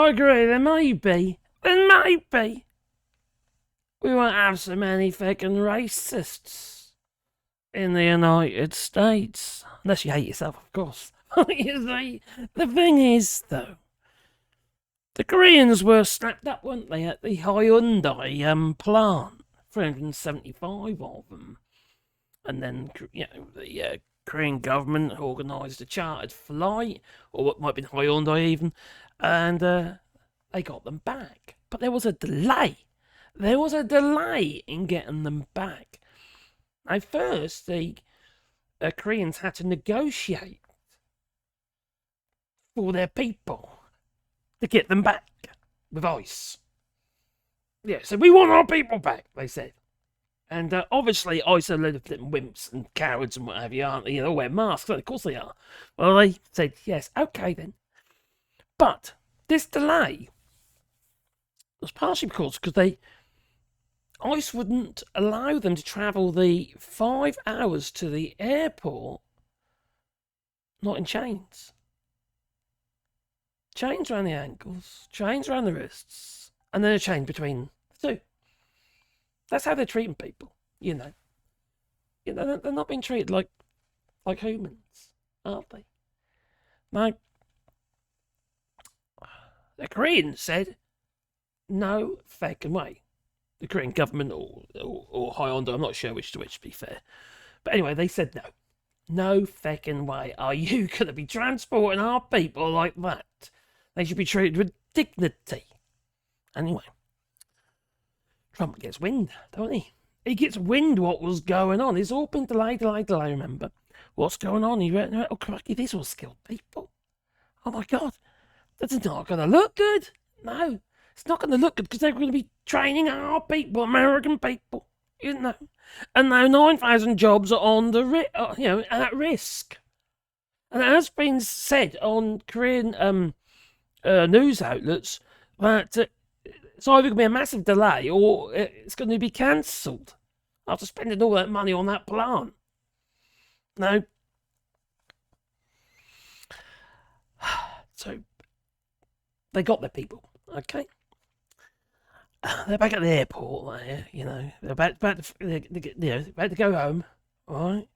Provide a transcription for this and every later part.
I agree, there may be. There may be. We won't have so many fucking racists in the United States. Unless you hate yourself, of course. You see, the thing is, though, the Koreans were snapped up, weren't they, at the Hyundai plant? 375 of them. And then, the Korean government organised a chartered flight, or what might have been Hyundai even, and they got them back. But there was a delay. There was a delay in getting them back. Now, first, the Koreans had to negotiate for their people to get them back with ICE. Yeah, so we want our people back, they said. And obviously, ICE are a load of little wimps and cowards and what have you, aren't they? They wear masks. Of course they are. Well, they said, yes, okay then. But this delay was partially because ICE wouldn't allow them to travel the 5 hours to the airport not in chains. Chains around the ankles, chains around the wrists, and then a chain between the two. That's how they're treating people, you know. They're not being treated like humans, aren't they? Now, the Koreans said, no fucking way. The Korean government or Hyundai, I'm not sure which to which, to be fair. But anyway, they said no. No fucking way are you going to be transporting our people like that. They should be treated with dignity. Anyway, Trump gets wind, don't he? He gets wind what was going on. It's all been delay, remember. What's going on? He went, oh, crikey, these are all skilled people. Oh, my God. That's not going to look good. No, it's not going to look good because they're going to be training our people, American people, you know. And now 9,000 jobs are on the at risk. And it has been said on Korean news outlets that it's either going to be a massive delay or it's going to be cancelled after spending all that money on that plant. Now, so they got their people, okay? They're back at the airport there, you know. They're about to go home, all right?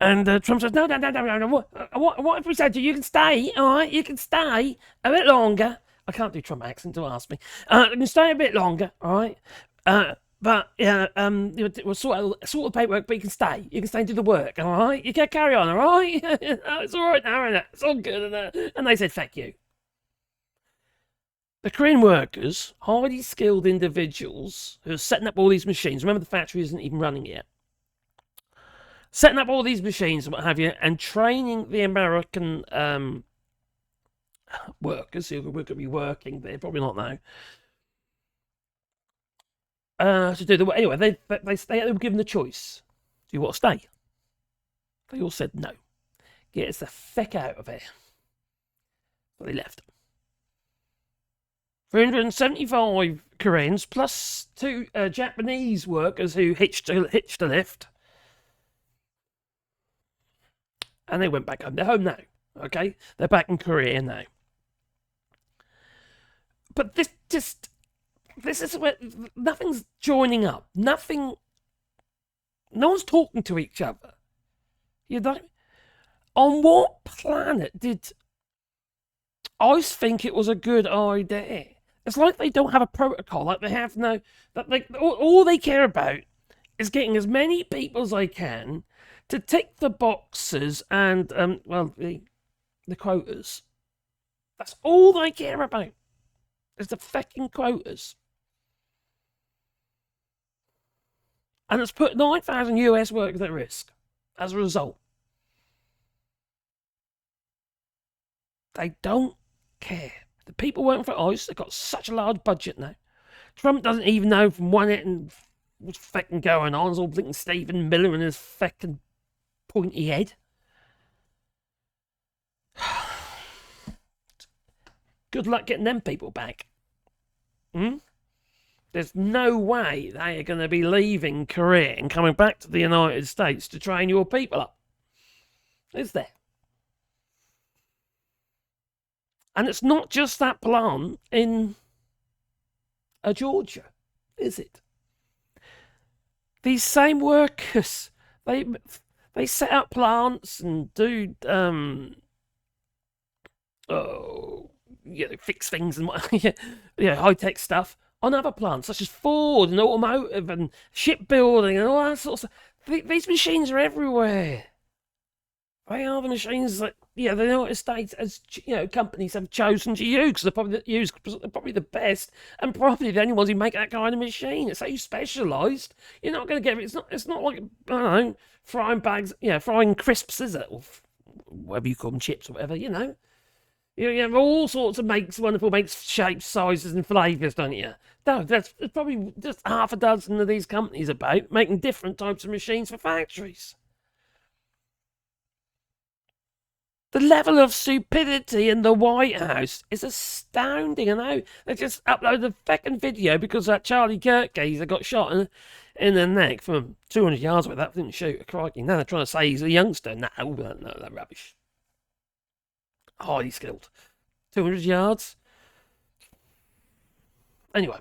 And Trump says, no. What if we said to you can stay, all right? You can stay a bit longer. I can't do Trump accent, don't ask me. You can stay a bit longer, all right? But we'll sort the paperwork, but you can stay. You can stay and do the work, all right? You can carry on, all right? It's all right now, isn't it? It's all good, and they said, thank you. The Korean workers, highly skilled individuals who are setting up all these machines. Remember, the factory isn't even running yet. Setting up all these machines and what have you, and training the American workers who are going to be working there, probably not now, to do the work. Anyway, they were given the choice. Do you want to stay? They all said no. Get us the feck out of here. So they left. 375 Koreans plus 2 Japanese workers who hitched a lift. And they went back home. They're home now. Okay? They're back in Korea now. But this is where nothing's joining up. No one's talking to each other. You know? On what planet did ICE think it was a good idea? It's like they don't have a protocol, like they have now. That all they care about is getting as many people as they can to tick the boxes and the quotas. That's all they care about. Is the fucking quotas. And it's put 9,000 US workers at risk as a result. They don't care. The people working for ICE, they've got such a large budget now. Trump doesn't even know from one end what's fucking going on. It's all blinking Stephen Miller and his fucking pointy head. Good luck getting them people back. There's no way they are going to be leaving Korea and coming back to the United States to train your people up. Is there? And it's not just that plant in Georgia, is it? These same workers, they set up plants and do fix things and high tech stuff on other plants such as Ford and automotive and shipbuilding and all that sort of stuff. These machines are everywhere. They are the machines that the United States, as companies have chosen to use because they're probably the best and probably the only ones who make that kind of machine. It's so specialised. You're not going to get it. It's not like, I don't know, frying bags, frying crisps, is it? Or whatever you call them, chips or whatever. You have all sorts of wonderful makes, shapes, sizes, and flavours, don't you? No, there's probably just half a dozen of these companies about making different types of machines for factories. The level of stupidity in the White House is astounding. I know they just uploaded a fucking video because that Charlie Kirk geezer got shot in the neck from 200 yards away. That didn't shoot. Crikey. Now they're trying to say he's a youngster. No, that rubbish. Highly skilled. 200 yards. Anyway.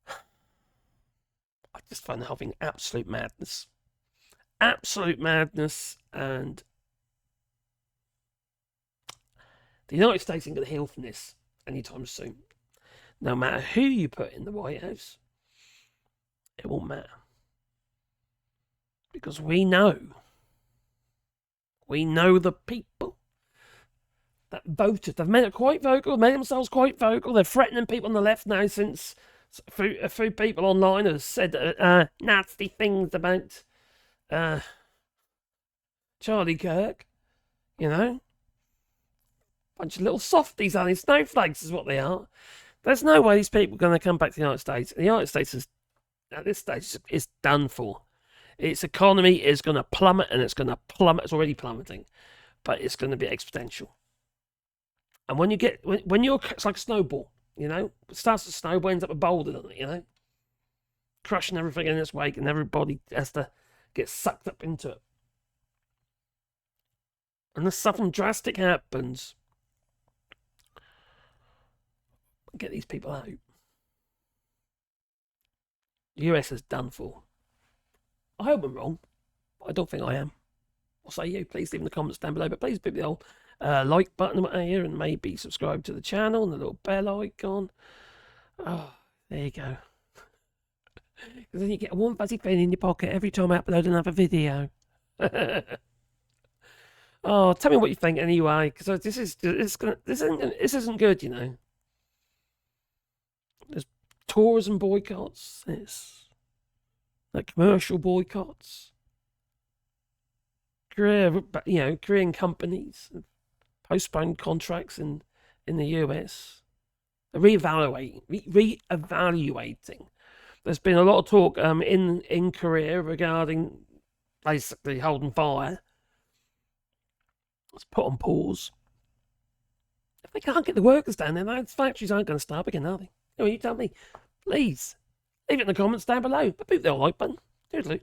I just find the whole thing absolute madness. Absolute madness, and the United States ain't going to heal from this anytime soon. No matter who you put in the White House, it won't matter. Because we know the people that voted. They've made it quite vocal, made themselves quite vocal. They're threatening people on the left now since a few people online have said nasty things about Charlie Kirk, bunch of little softies, honey, snowflakes is what they are. There's no way these people are going to come back to the United States. The United States is, at this stage, is done for. Its economy is going to plummet, and it's going to plummet. It's already plummeting, but it's going to be exponential. And when you're, it's like a snowball, it starts to snowball, ends up a boulder, doesn't it, crushing everything in its wake, and everybody has to get sucked up into it. And if something drastic happens, get these people out. The US is done for. I hope I'm wrong, but I don't think I am. What say you? Please leave in the comments down below, but please hit the old like button right here and maybe subscribe to the channel and the little bell icon. Oh, there you go. Because then you get a warm fuzzy feeling in your pocket every time I upload another video. Oh, tell me what you think anyway, because this isn't good, There's tourism boycotts. There's commercial boycotts. Korean companies postpone contracts in the US. They're reevaluating. There's been a lot of talk in Korea regarding basically holding fire. It's put on pause. If they can't get the workers down there, those factories aren't going to start again, are they? Anyway, you tell me. Please, leave it in the comments down below. But boot the like button. Toodaloo.